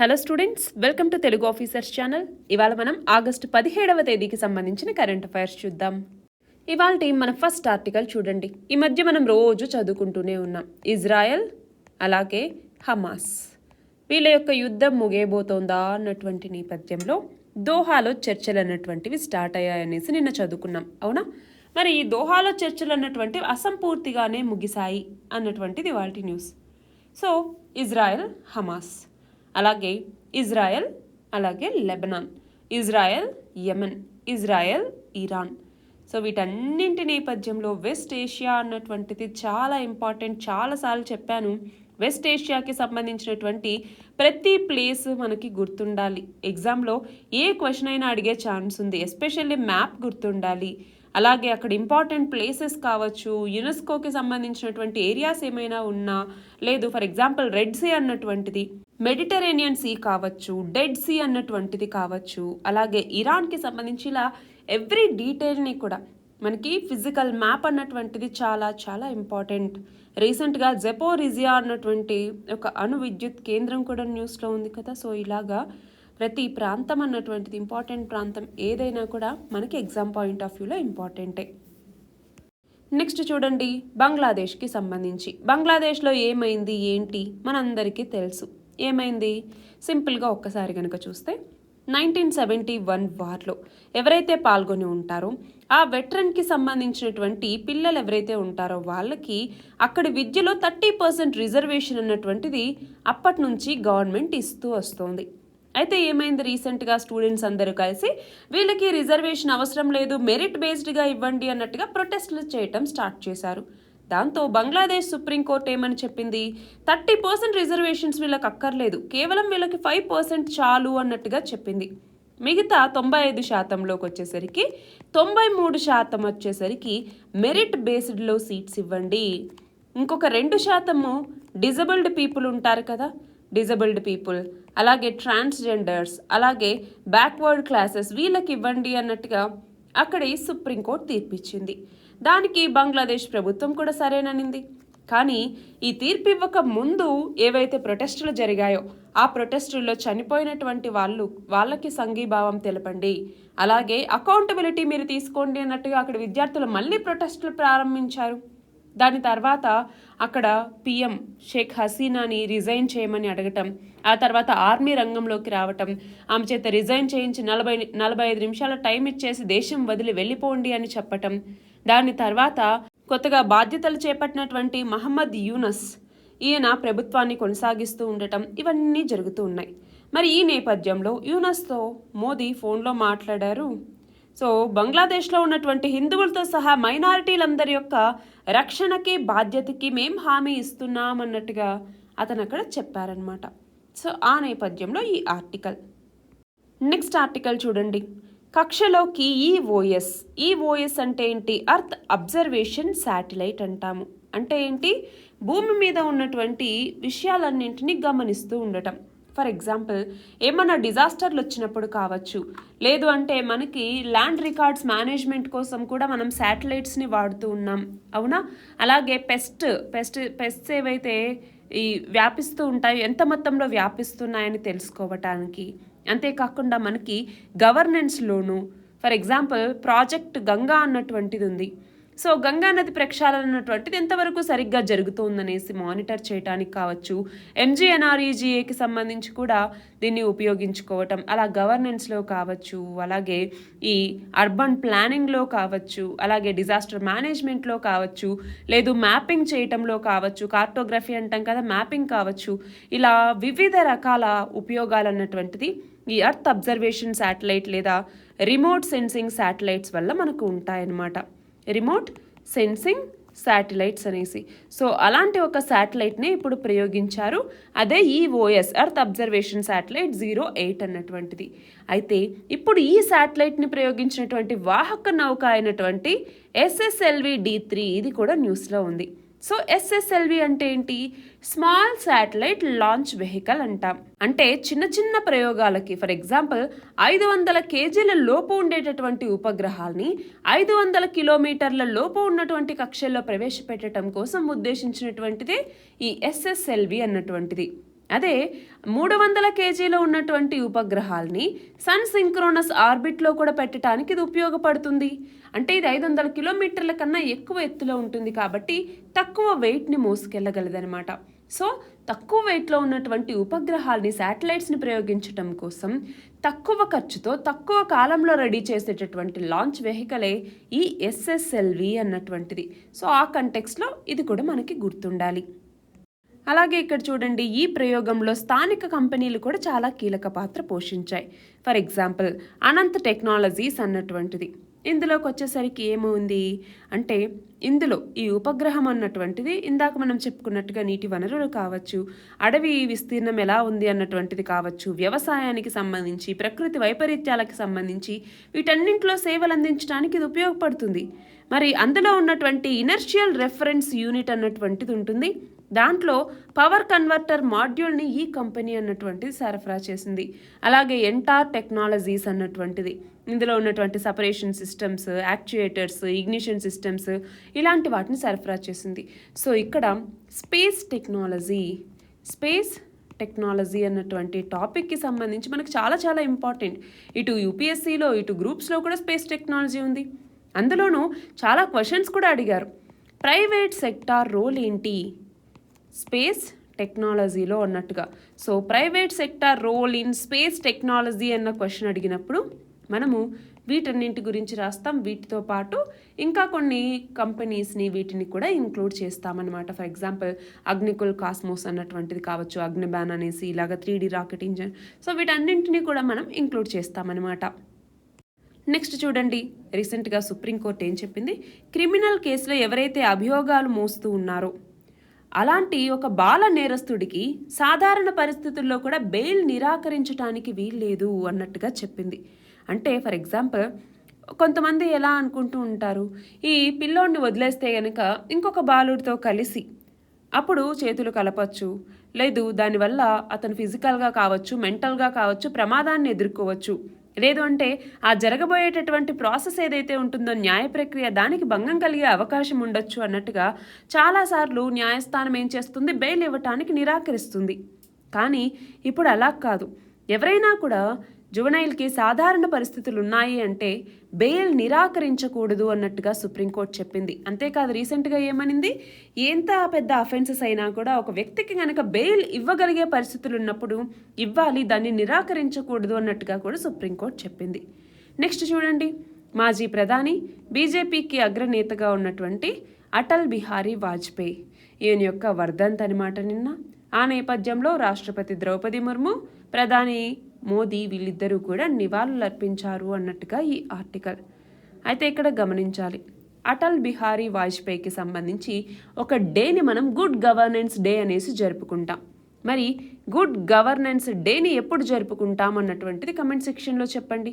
Hello students, welcome to Telugu officers channel. ఇవాళ మనం August 17వ తేదీకి సంబంధించిన కరెంట్ అఫైర్స్ చూద్దాం. ఇవాళ మన ఫస్ట్ ఆర్టికల్ చూడండి. ఈ మధ్య మనం రోజు చదువుకుంటూనే ఉన్నాం. ఇజ్రాయెల్ అలాగే హమాస్ వీళ్ళ యొక్క యుద్ధం ముగియబోతోందా అన్నటువంటి నేపథ్యంలో దోహాలో చర్చలు అన్నటువంటివి స్టార్ట్ అయ్యాయనేసి నిన్న చదువుకున్నాం, అవునా? మరి ఈ దోహాలో చర్చలు అన్నటువంటివి అసంపూర్తిగానే ముగిశాయి అన్నటువంటిది వాటి న్యూస్. సో ఇజ్రాయెల్ హమాస్, అలాగే ఇజ్రాయెల్ అలాగే Lebanon, Israel Yemen, Israel Iran. So వీటన్నింటి నేపథ్యంలో వెస్ట్ ఏషియా అన్నటువంటిది చాలా ఇంపార్టెంట్. చాలాసార్లు చెప్పాను, వెస్ట్ ఏషియాకి సంబంధించినటువంటి ప్రతి ప్లేస్ మనకి గుర్తుండాలి. ఎగ్జామ్లో ఏ క్వశ్చన్ అయినా అడిగే ఛాన్స్ ఉంది. ఎస్పెషల్లీ మ్యాప్ గుర్తుండాలి. అలాగే అక్కడ ఇంపార్టెంట్ ప్లేసెస్ కావచ్చు, యునెస్కోకి సంబంధించినటువంటి ఏరియాస్ ఏమైనా ఉన్నా, లేదు ఫర్ ఎగ్జాంపుల్ రెడ్ సీ అన్నటువంటిది, మెడిటరేనియన్ సీ కావచ్చు, డెడ్ సీ అన్నటువంటిది కావచ్చు, అలాగే ఇరాన్కి సంబంధించి ఇలా ఎవ్రీ డీటెయిల్ని కూడా మనకి ఫిజికల్ మ్యాప్ అన్నటువంటిది చాలా చాలా ఇంపార్టెంట్. రీసెంట్గా జెపోరిజియా అన్నటువంటి ఒక అణు విద్యుత్ కేంద్రం కూడా న్యూస్లో ఉంది కదా. సో ఇలాగా ప్రతి ప్రాంతం అన్నటువంటిది ఇంపార్టెంట్ ప్రాంతం ఏదైనా కూడా మనకి ఎగ్జామ్ పాయింట్ ఆఫ్ వ్యూలో ఇంపార్టెంటే. నెక్స్ట్ చూడండి, బంగ్లాదేశ్కి సంబంధించి. బంగ్లాదేశ్లో ఏమైంది ఏంటి మనందరికీ తెలుసు. ఏమైంది సింపుల్గా ఒక్కసారి కనుక చూస్తే 1971 వార్లో ఎవరైతే పాల్గొని ఉంటారో ఆ వెటరన్కి సంబంధించినటువంటి పిల్లలు ఎవరైతే ఉంటారో వాళ్ళకి అక్కడి విద్యలో 30% రిజర్వేషన్ అన్నటువంటిది అప్పటి నుంచి గవర్నమెంట్ ఇస్తూ వస్తుంది. అయితే ఏమైంది, రీసెంట్గా స్టూడెంట్స్ అందరూ కలిసి వీళ్ళకి రిజర్వేషన్ అవసరం లేదు, మెరిట్ బేస్డ్గా ఇవ్వండి అన్నట్టుగా ప్రొటెస్ట్లు చేయటం స్టార్ట్ చేశారు. దాంతో బంగ్లాదేశ్ సుప్రీంకోర్టు ఏమని చెప్పింది, 30% రిజర్వేషన్స్ వీళ్ళకి అక్కర్లేదు, కేవలం వీళ్ళకి 5% చాలు అన్నట్టుగా చెప్పింది. మిగతా 95%లోకి వచ్చేసరికి 93% వచ్చేసరికి మెరిట్ బేస్డ్లో సీట్స్ ఇవ్వండి. ఇంకొక 2% డిజబుల్డ్ పీపుల్ ఉంటారు కదా, డిజబుల్డ్ పీపుల్, అలాగే ట్రాన్స్జెండర్స్, అలాగే బ్యాక్వర్డ్ క్లాసెస్ వీళ్ళకి ఇవ్వండి అన్నట్టుగా అక్కడి సుప్రీంకోర్టు తీర్పిచ్చింది. దానికి బంగ్లాదేశ్ ప్రభుత్వం కూడా సరేననింది. కానీ ఈ తీర్పు ఇవ్వక ముందు ఏవైతే ప్రొటెస్టులు జరిగాయో ఆ ప్రొటెస్టుల్లో చనిపోయినటువంటి వాళ్ళకి సంఘీభావం తెలపండి, అలాగే అకౌంటబిలిటీ మీరు తీసుకోండి అన్నట్టుగా అక్కడ విద్యార్థులు మళ్ళీ ప్రొటెస్టులు ప్రారంభించారు. దాని తర్వాత అక్కడ పిఎం షేక్ హసీనాని రిజైన్ చేయమని అడగటం, ఆ తర్వాత ఆర్మీ రంగంలోకి రావటం, ఆమె చేత రిజైన్ చేయించి 45 నిమిషాల టైం ఇచ్చేసి దేశం వదిలి వెళ్ళిపోండి అని చెప్పటం. దాని తర్వాత కొత్తగా బాధ్యతలు చేపట్టినటువంటి మహమ్మద్ యూనస్ ఈయన ప్రభుత్వాన్ని కొనసాగిస్తూ ఉండటం, ఇవన్నీ జరుగుతూ ఉన్నాయి. మరి ఈ నేపథ్యంలో యూనస్తో మోదీ ఫోన్లో మాట్లాడారు. సో బంగ్లాదేశ్లో ఉన్నటువంటి హిందువులతో సహా మైనారిటీలందరి యొక్క రక్షణకి బాధ్యతకి మేం హామీ ఇస్తున్నామన్నట్టుగా అతను అక్కడ చెప్పారనమాట. సో ఆ నేపథ్యంలో ఈ ఆర్టికల్. నెక్స్ట్ ఆర్టికల్ చూడండి, కక్షలోకి ఈఓఎస్. ఈఓఎస్ అంటే ఏంటి? అర్త్ అబ్జర్వేషన్ శాటిలైట్ అంటాము. అంటే ఏంటి? భూమి మీద ఉన్నటువంటి విషయాలన్నింటినీ గమనిస్తూ ఉండటం. ఫర్ ఎగ్జాంపుల్ ఏమన్నా డిజాస్టర్లు వచ్చినప్పుడు కావచ్చు, లేదు అంటే మనకి ల్యాండ్ రికార్డ్స్ మేనేజ్మెంట్ కోసం కూడా మనం శాటిలైట్స్ని వాడుతూ ఉన్నాం, అవునా? అలాగే పెస్ట్స్ ఏవైతే ఈ వ్యాపిస్తూ ఉంటాయో ఎంత మొత్తంలో వ్యాపిస్తున్నాయని తెలుసుకోవటానికి. అంతేకాకుండా మనకి గవర్నెన్స్లోను ఫర్ ఎగ్జాంపుల్ ప్రాజెక్ట్ గంగా అన్నటువంటిది ఉంది. సో గంగా నది ప్రక్షాళన అన్నటువంటిది ఎంతవరకు సరిగ్గా జరుగుతుందనేసి మానిటర్ చేయడానికి కావచ్చు, ఎంజీఎన్ఆర్ఈజీఏకి సంబంధించి కూడా దీన్ని ఉపయోగించుకోవటం, అలా గవర్నెన్స్లో కావచ్చు, అలాగే ఈ అర్బన్ ప్లానింగ్లో కావచ్చు, అలాగే డిజాస్టర్ మేనేజ్మెంట్లో కావచ్చు, లేదు మ్యాపింగ్ చేయటంలో కావచ్చు, కార్టోగ్రఫీ అంటాం కదా, మ్యాపింగ్ కావచ్చు, ఇలా వివిధ రకాల ఉపయోగాలు అన్నటువంటిది ఈ అర్త్ అబ్జర్వేషన్ శాటిలైట్ లేదా రిమోట్ సెన్సింగ్ శాటిలైట్స్ వల్ల మనకు ఉంటాయన్నమాట. రిమోట్ సెన్సింగ్ శాటిలైట్స్ అనేసి. సో అలాంటి ఒక శాటిలైట్ని ఇప్పుడు ప్రయోగించారు. అదే ఈఓఎస్, అర్త్ అబ్జర్వేషన్ శాటిలైట్ 08 అన్నటువంటిది. అయితే ఇప్పుడు ఈ శాటిలైట్ని ప్రయోగించినటువంటి వాహక నౌక అయినటువంటి SSLV D3 ఇది కూడా న్యూస్లో ఉంది. సో SSLV అంటే ఏంటి? స్మాల్ శాటిలైట్ లాంచ్ వెహికల్ అంటాం. అంటే చిన్న చిన్న ప్రయోగాలకి, ఫర్ ఎగ్జాంపుల్ 500 కేజీల లోపు ఉండేటటువంటి ఉపగ్రహాల్ని 500 కిలోమీటర్ల లోపు ఉన్నటువంటి కక్షల్లో ప్రవేశపెట్టడం కోసం ఉద్దేశించినటువంటిదే ఈ SSLV అన్నటువంటిది. అదే 300 కేజీలో ఉన్నటువంటి ఉపగ్రహాల్ని సన్ సింక్రోనస్ ఆర్బిట్లో కూడా పెట్టడానికి ఇది ఉపయోగపడుతుంది. అంటే ఇది 500 కిలోమీటర్ల కన్నా ఎక్కువ ఎత్తులో ఉంటుంది కాబట్టి తక్కువ వెయిట్ని మోసుకెళ్ళగలదనమాట. సో తక్కువ వెయిట్లో ఉన్నటువంటి ఉపగ్రహాల్ని, శాటిలైట్స్ని ప్రయోగించడం కోసం తక్కువ ఖర్చుతో తక్కువ కాలంలో రెడీ చేసేటటువంటి లాంచ్ వెహికలే ఈ SSLV అన్నటువంటిది. సో ఆ కంటెక్స్లో ఇది కూడా మనకి గుర్తుండాలి. అలాగే ఇక్కడ చూడండి, ఈ ప్రయోగంలో స్థానిక కంపెనీలు కూడా చాలా కీలక పాత్ర పోషించాయి. ఫర్ ఎగ్జాంపుల్ అనంత్ టెక్నాలజీస్ అన్నటువంటిది. ఇందులోకి వచ్చేసరికి ఏముంది అంటే, ఇందులో ఈ ఉపగ్రహం అన్నటువంటిది ఇందాక మనం చెప్పుకున్నట్టుగా నీటి వనరులు కావచ్చు, అడవి విస్తీర్ణం ఎలా ఉంది అన్నటువంటిది కావచ్చు, వ్యవసాయానికి సంబంధించి, ప్రకృతి వైపరీత్యాలకు సంబంధించి వీటన్నింటిలో సేవలు అందించడానికి ఇది ఉపయోగపడుతుంది. మరి అందులో ఉన్నటువంటి ఇనర్షియల్ రెఫరెన్స్ యూనిట్ అన్నటువంటిది ఉంటుంది. దాంట్లో పవర్ కన్వర్టర్ మాడ్యూల్ని ఈ కంపెనీ అన్నటువంటిది సరఫరా చేసింది. అలాగే ఎంటార్ టెక్నాలజీస్ అన్నటువంటిది ఇందులో ఉన్నటువంటి separation systems, actuators, ignition systems ఇలాంటి వాటిని సరఫరా చేసింది. సో ఇక్కడ స్పేస్ టెక్నాలజీ అన్నటువంటి టాపిక్కి సంబంధించి మనకు చాలా చాలా ఇంపార్టెంట్. ఇటు యూపీఎస్సీలో ఇటు గ్రూప్స్లో కూడా స్పేస్ టెక్నాలజీ ఉంది. అందులోనూ చాలా క్వశ్చన్స్ కూడా అడిగారు. ప్రైవేట్ సెక్టార్ రోల్ ఏంటి స్పేస్ టెక్నాలజీలో అన్నట్టుగా. So private sector role in space technology అన్న క్వశ్చన్ అడిగినప్పుడు మనము వీటన్నింటి గురించి రాస్తాం. వీటితో పాటు ఇంకా కొన్ని కంపెనీస్ని వీటిని కూడా ఇంక్లూడ్ చేస్తామన్నమాట. ఫర్ ఎగ్జాంపుల్ అగ్నికుల్ కాస్మోస్ అన్నటువంటిది కావచ్చు, అగ్నిబాన్ అనేసి ఇలాగ 3D రాకెట్ ఇంజన్. సో వీటన్నింటినీ కూడా మనం ఇంక్లూడ్ చేస్తామన్నమాట. నెక్స్ట్ చూడండి, రీసెంట్గా సుప్రీంకోర్టు ఏం చెప్పింది, క్రిమినల్ కేసులో ఎవరైతే అభియోగాలు మోస్తూ ఉన్నారో అలాంటి ఒక బాల నేరస్తుడికి సాధారణ పరిస్థితుల్లో కూడా బెయిల్ నిరాకరించడానికి వీల్లేదు అన్నట్టుగా చెప్పింది. అంటే ఫర్ ఎగ్జాంపుల్ కొంతమంది ఎలా అనుకుంటూ ఉంటారు, ఈ పిల్లోడిని వదిలేస్తే కనుక ఇంకొక బాలుడితో కలిసి అప్పుడు చేతులు కలపచ్చు, లేదు దానివల్ల అతను ఫిజికల్గా కావచ్చు, మెంటల్గా కావచ్చు ప్రమాదాన్ని ఎదుర్కోవచ్చు, లేదు అంటే ఆ జరగబోయేటటువంటి ప్రాసెస్ ఏదైతే ఉంటుందో న్యాయ ప్రక్రియ దానికి భంగం కలిగే అవకాశం ఉండొచ్చు అన్నట్టుగా చాలాసార్లు న్యాయస్థానం ఏం చేస్తుంది, బెయిల్ ఇవ్వటానికి నిరాకరిస్తుంది. కానీ ఇప్పుడు అలా కాదు. ఎవరైనా కూడా జువెనైల్కి సాధారణ పరిస్థితులు ఉన్నాయి అంటే బెయిల్ నిరాకరించకూడదు అన్నట్టుగా సుప్రీంకోర్టు చెప్పింది. అంతేకాదు రీసెంట్గా ఏమనింది, ఎంత పెద్ద అఫెన్సెస్ అయినా కూడా ఒక వ్యక్తికి కనుక బెయిల్ ఇవ్వగలిగే పరిస్థితులు ఉన్నప్పుడు ఇవ్వాలి, దాన్ని నిరాకరించకూడదు అన్నట్టుగా కూడా సుప్రీంకోర్టు చెప్పింది. నెక్స్ట్ చూడండి, మాజీ ప్రధాని బీజేపీకి అగ్రనేతగా ఉన్నటువంటి అటల్ బిహారీ వాజ్పేయి ఈయన యొక్క వర్ధంతి అనమాట నిన్న. ఆ నేపథ్యంలో రాష్ట్రపతి ద్రౌపది ముర్ము, ప్రధాని మోదీ వీళ్ళిద్దరూ కూడా నివాళులు అర్పించారు అన్నట్టుగా ఈ ఆర్టికల్. అయితే ఇక్కడ గమనించాలి, అటల్ బిహారీ వాజ్పేయికి సంబంధించి ఒక డేని మనం గుడ్ గవర్నెన్స్ డే అనేసి జరుపుకుంటాం. మరి గుడ్ గవర్నెన్స్ డేని ఎప్పుడు జరుపుకుంటాం అన్నటువంటిది కమెంట్ సెక్షన్లో చెప్పండి.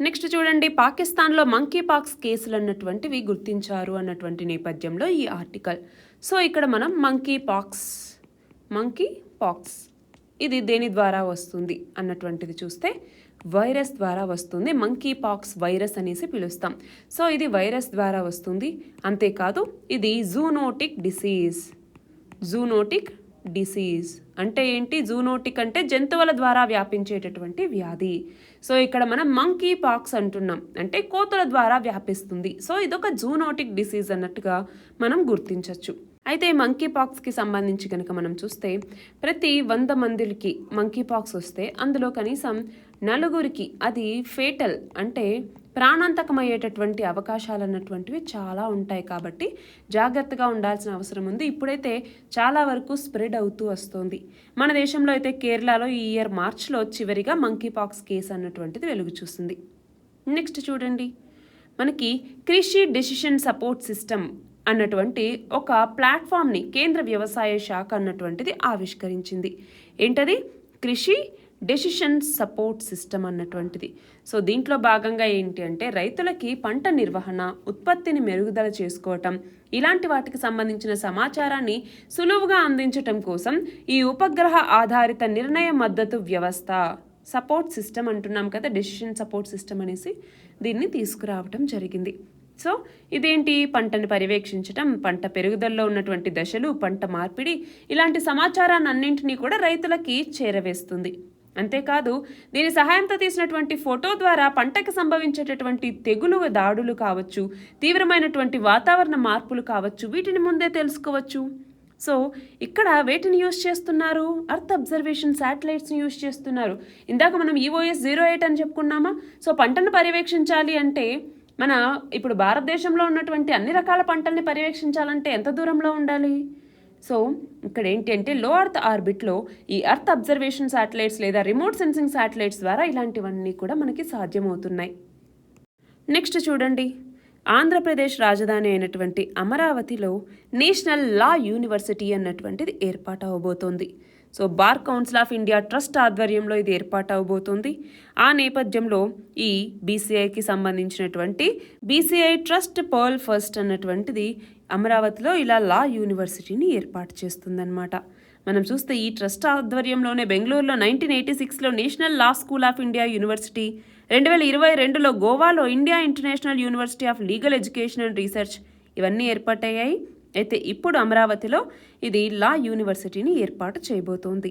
నెక్స్ట్ చూడండి, పాకిస్తాన్లో మంకీ పాక్స్ కేసులు అన్నటువంటివి గుర్తించారు అన్నటువంటి నేపథ్యంలో ఈ ఆర్టికల్. సో ఇక్కడ మనం మంకీ పాక్స్ ఇది దేని ద్వారా వస్తుంది అన్నటువంటిది చూస్తే వైరస్ ద్వారా వస్తుంది. మంకీ పాక్స్ వైరస్ అనేసి పిలుస్తాం. సో ఇది వైరస్ ద్వారా వస్తుంది. అంతేకాదు ఇది జూనోటిక్ డిసీజ్ అంటే ఏంటి, జూనోటిక్ అంటే జంతువుల ద్వారా వ్యాపించేటటువంటి వ్యాధి. సో ఇక్కడ మనం మంకీ పాక్స్ అంటున్నాం, అంటే కోతుల ద్వారా వ్యాపిస్తుంది. సో ఇదొక జూనోటిక్ డిసీజ్ అన్నట్టుగా మనం గుర్తించవచ్చు. అయితే మంకీ పాక్స్కి సంబంధించి కనుక మనం చూస్తే ప్రతి 100 మందికి మంకీ పాక్స్ వస్తే అందులో కనీసం 4 అది ఫేటల్ అంటే ప్రాణాంతకమయ్యేటటువంటి అవకాశాలు అన్నటువంటివి చాలా ఉంటాయి. కాబట్టి జాగ్రత్తగా ఉండాల్సిన అవసరం ఉంది. ఇప్పుడైతే చాలా వరకు స్ప్రెడ్ అవుతూ వస్తుంది. మన దేశంలో అయితే కేరళలో ఈ ఇయర్ మార్చ్లో చివరిగా మంకీ పాక్స్ కేసు అన్నటువంటిది వెలుగు చూస్తుంది. నెక్స్ట్ చూడండి, మనకి కృషి డెసిషన్ సపోర్ట్ సిస్టమ్ అన్నటువంటి ఒక ప్లాట్ఫామ్ని కేంద్ర వ్యవసాయ శాఖ అన్నటువంటిది ఆవిష్కరించింది. ఏంటది, కృషి డెసిషన్ సపోర్ట్ సిస్టమ్ అన్నటువంటిది. సో దీంట్లో భాగంగా ఏంటి అంటే రైతులకి పంట నిర్వహణ, ఉత్పత్తిని మెరుగుదల చేసుకోవటం ఇలాంటి వాటికి సంబంధించిన సమాచారాన్ని సులువుగా అందించటం కోసం ఈ ఉపగ్రహ ఆధారిత నిర్ణయ మద్దతు వ్యవస్థ సపోర్ట్ సిస్టమ్ అంటున్నాం కదా, డెసిషన్ సపోర్ట్ సిస్టమ్ అనేసి దీన్ని తీసుకురావటం జరిగింది. సో ఇదేంటి, పంటను పర్యవేక్షించడం, పంట పెరుగుదలలో ఉన్నటువంటి దశలు, పంట మార్పిడి, ఇలాంటి సమాచారాన్ని అన్నింటినీ కూడా రైతులకి చేరవేస్తుంది. అంతేకాదు దీని సహాయంతో తీసినటువంటి ఫోటో ద్వారా పంటకు సంభవించేటటువంటి తెగులు దాడులు కావచ్చు, తీవ్రమైనటువంటి వాతావరణ మార్పులు కావచ్చు, వీటిని ముందే తెలుసుకోవచ్చు. సో ఇక్కడ వేటిని యూజ్ చేస్తున్నారు, అర్త్ అబ్జర్వేషన్ శాటిలైట్స్ని యూజ్ చేస్తున్నారు. ఇందాక మనం EOS-08 అని చెప్పుకున్నామా. సో పంటను పర్యవేక్షించాలి అంటే మన ఇప్పుడు భారతదేశంలో ఉన్నటువంటి అన్ని రకాల పంటల్ని పర్యవేక్షించాలంటే ఎంత దూరంలో ఉండాలి. సో ఇక్కడ ఏంటి అంటే లో అర్త్ ఆర్బిట్లో ఈ అర్త్ అబ్జర్వేషన్ శాటిలైట్స్ లేదా రిమోట్ సెన్సింగ్ శాటిలైట్స్ ద్వారా ఇలాంటివన్నీ కూడా మనకి సాధ్యమవుతున్నాయి. నెక్స్ట్ చూడండి, ఆంధ్రప్రదేశ్ రాజధాని అయినటువంటి అమరావతిలో నేషనల్ లా యూనివర్సిటీ అన్నటువంటిది ఏర్పాటు అవబోతోంది. So bar council of India trust ఆధ్వర్యంలో ఇది ఏర్పాటు అవబోతోంది. ఆ నేపథ్యంలో ఈ BCIకి సంబంధించినటువంటి BCI ట్రస్ట్ పర్ల్ ఫస్ట్ అన్నటువంటిది అమరావతిలో ఇలా లా యూనివర్సిటీని ఏర్పాటు చేస్తుందన్నమాట. మనం చూస్తే ఈ ట్రస్ట్ ఆధ్వర్యంలోనే బెంగళూరులో 1986లో national law school of India university, 2022లో గోవాలో India International University of Legal Education and Research ఇవన్నీ ఏర్పాటయ్యాయి. అయితే ఇప్పుడు అమరావతిలో ఇది లా యూనివర్సిటీని ఏర్పాటు చేయబోతోంది.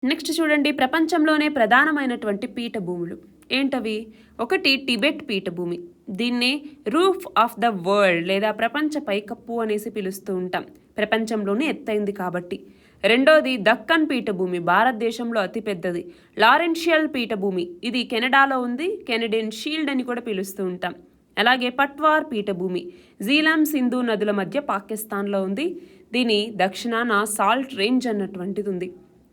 నెక్స్ట్ చూడండి, ప్రపంచంలోనే ప్రధానమైనటువంటి పీఠభూములు ఏంటవి? ఒకటి టిబెట్ పీఠభూమి, దీన్నే రూఫ్ ఆఫ్ ద వరల్డ్ లేదా ప్రపంచ పైకప్పు అనేసి పిలుస్తూ ఉంటాం, ప్రపంచంలోనే ఎత్తైంది కాబట్టి. రెండోది దక్కన్ పీఠభూమి, భారతదేశంలో అతిపెద్దది. లారెన్షియల్ పీఠభూమి, ఇది కెనడాలో ఉంది, కెనడియన్ షీల్డ్ అని కూడా పిలుస్తూ ఉంటాం. అలాగే పట్వార్ పీఠభూమి, జీలం సింధు నదుల మధ్య పాకిస్తాన్లో ఉంది, దీని దక్షిణాన సాల్ట్ రేంజ్ అన్నటువంటిది ఉంది.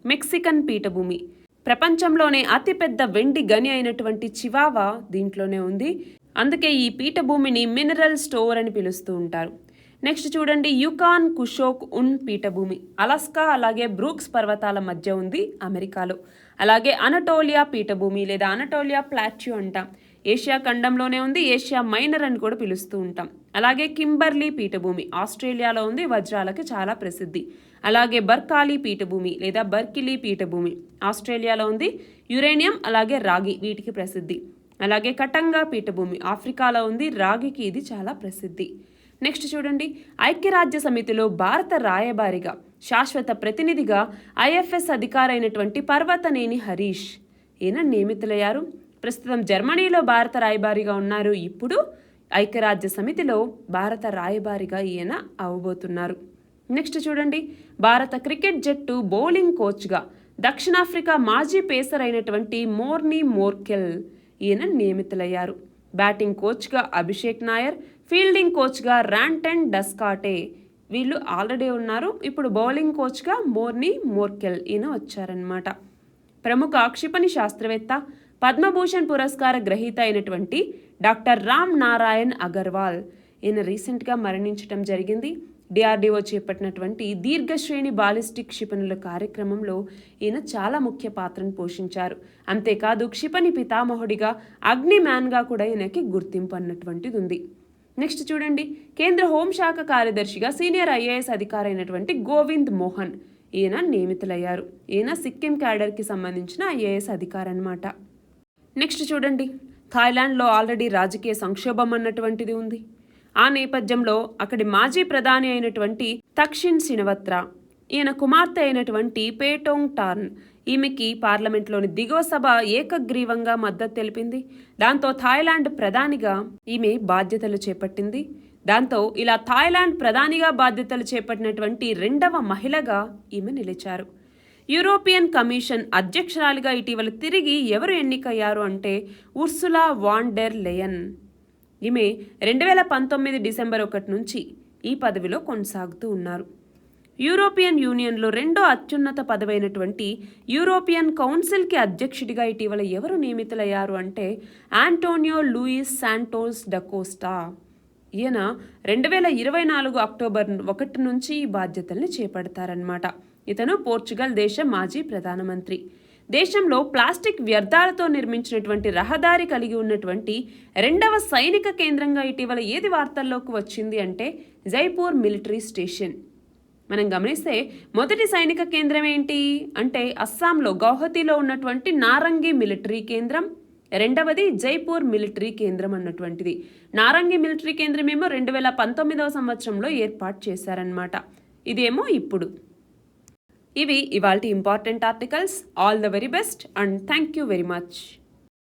మెక్సికన్ పీఠభూమి, ప్రపంచంలోనే అతిపెద్ద వెండి గని అయినటువంటి చివావా దీంట్లోనే ఉంది, అందుకే ఈ పీఠభూమిని మినరల్ స్టోర్ అని పిలుస్తూ ఉంటారు. నెక్స్ట్ చూడండి, యుకాన్ కుషోక్ ఉన్ పీఠభూమి, అలాస్కా అలాగే బ్రూక్స్ పర్వతాల మధ్య ఉంది అమెరికాలో. అలాగే అనటోలియా పీఠభూమి లేదా అనటోలియా ప్లాట్యూ అంటాం, ఏషియా ఖండంలోనే ఉంది, ఏషియా మైనర్ అని కూడా పిలుస్తూ ఉంటాం. అలాగే కింబర్లీ పీఠభూమి ఆస్ట్రేలియాలో ఉంది, వజ్రాలకి చాలా ప్రసిద్ధి. అలాగే బర్కాలీ పీఠభూమి లేదా బర్కిలీ పీఠభూమి ఆస్ట్రేలియాలో ఉంది, యురేనియం అలాగే రాగి వీటికి ప్రసిద్ధి. అలాగే కటంగా పీఠభూమి ఆఫ్రికాలో ఉంది, రాగికి ఇది చాలా ప్రసిద్ధి. నెక్స్ట్ చూడండి, ఐక్యరాజ్య సమితిలో భారత రాయబారిగా శాశ్వత ప్రతినిధిగా IFS అధికారైనటువంటి పర్వతనేని హరీష్ ఈయన నియమితులయ్యారు. ప్రస్తుతం జర్మనీలో భారత రాయబారిగా ఉన్నారు, ఇప్పుడు ఐక్యరాజ్య సమితిలో భారత రాయబారిగా ఈయన అవబోతున్నారు. నెక్స్ట్ చూడండి, భారత క్రికెట్ జట్టు బౌలింగ్ కోచ్గా దక్షిణాఫ్రికా మాజీ పేసర్ అయినటువంటి మోర్నీ మోర్కెల్ ఈయన నియమితులయ్యారు. బ్యాటింగ్ కోచ్గా అభిషేక్ నాయర్, ఫీల్డింగ్ కోచ్గా ర్యాంటన్ డస్కాటే వీళ్ళు ఆల్రెడీ ఉన్నారు, ఇప్పుడు బౌలింగ్ కోచ్గా మోర్నీ మోర్కెల్ ఈయన వచ్చారనమాట. ప్రముఖ క్షిపణి శాస్త్రవేత్త, పద్మభూషణ్ పురస్కార గ్రహీత అయినటువంటి డాక్టర్ రామ్ నారాయణ్ అగర్వాల్ ఈయన రీసెంట్గా మరణించడం జరిగింది. DRDO చేపట్టినటువంటి దీర్ఘశ్రేణి బాలిస్టిక్ క్షిపణుల కార్యక్రమంలో ఈయన చాలా ముఖ్య పాత్రను పోషించారు. అంతేకాదు క్షిపణి పితామహుడిగా, అగ్ని మ్యాన్గా కూడా ఈయనకి గుర్తింపు అన్నటువంటిది ఉంది. నెక్స్ట్ చూడండి, కేంద్ర హోంశాఖ కార్యదర్శిగా సీనియర్ IAS అధికారి అయినటువంటి గోవింద్ మోహన్ ఈయన నియమితులయ్యారు. ఈయన సిక్కిం క్యాడర్కి సంబంధించిన IAS అధికారి అనమాట. నెక్స్ట్ చూడండి, థాయిలాండ్లో ఆల్రెడీ రాజకీయ సంక్షోభం అన్నటువంటిది ఉంది. ఆ నేపథ్యంలో అక్కడి మాజీ ప్రధాని అయినటువంటి తక్షిన్ షినవత్రా ఈయన కుమార్తె అయినటువంటి పేటోంగ్ టార్న్ ఈమెకి పార్లమెంట్లోని దిగువ సభ ఏకగ్రీవంగా మద్దతు తెలిపింది. దాంతో థాయిలాండ్ ప్రధానిగా ఈమె బాధ్యతలు చేపట్టింది. దాంతో ఇలా థాయిలాండ్ ప్రధానిగా బాధ్యతలు చేపట్టినటువంటి రెండవ మహిళగా ఈమె నిలిచారు. యూరోపియన్ కమిషన్ అధ్యక్షురాలిగా ఇటీవల తిరిగి ఎవరు ఎన్నికయ్యారు అంటే ఉర్సులా వాన్ డెర్ లెయన్. ఈమె 2019 డిసెంబర్ 1 నుంచి ఈ పదవిలో కొనసాగుతూ ఉన్నారు. యూరోపియన్ యూనియన్లో రెండో అత్యున్నత పదవైనటువంటి యూరోపియన్ కౌన్సిల్కి అధ్యక్షుడిగా ఇటీవల ఎవరు నియమితులయ్యారు అంటే ఆంటోనియో లూయిస్ శాంటోస్ డకోస్టా. ఈయన 2024 అక్టోబర్ 1 నుంచి ఈ బాధ్యతల్ని చేపడతారన్నమాట. ఇతను పోర్చుగల్ దేశ మాజీ ప్రధానమంత్రి. దేశంలో ప్లాస్టిక్ వ్యర్థాలతో నిర్మించినటువంటి రహదారి కలిగి ఉన్నటువంటి రెండవ సైనిక కేంద్రంగా ఇటీవల ఏది వార్తల్లోకి వచ్చింది అంటే జైపూర్ మిలిటరీ స్టేషన్. మనం గమనిస్తే మొదటి సైనిక కేంద్రం ఏంటి అంటే అస్సాంలో గౌహతిలో ఉన్నటువంటి నారంగి మిలిటరీ కేంద్రం. రెండవది జైపూర్ మిలిటరీ కేంద్రం అన్నటువంటిది. నారంగి మిలిటరీ కేంద్రం ఏమో 2019వ సంవత్సరంలో ఏర్పాటు చేశారనమాట. ఇదేమో ఇప్పుడు. ఇవి ఇవాల్టి important articles. All the very best and thank you very much.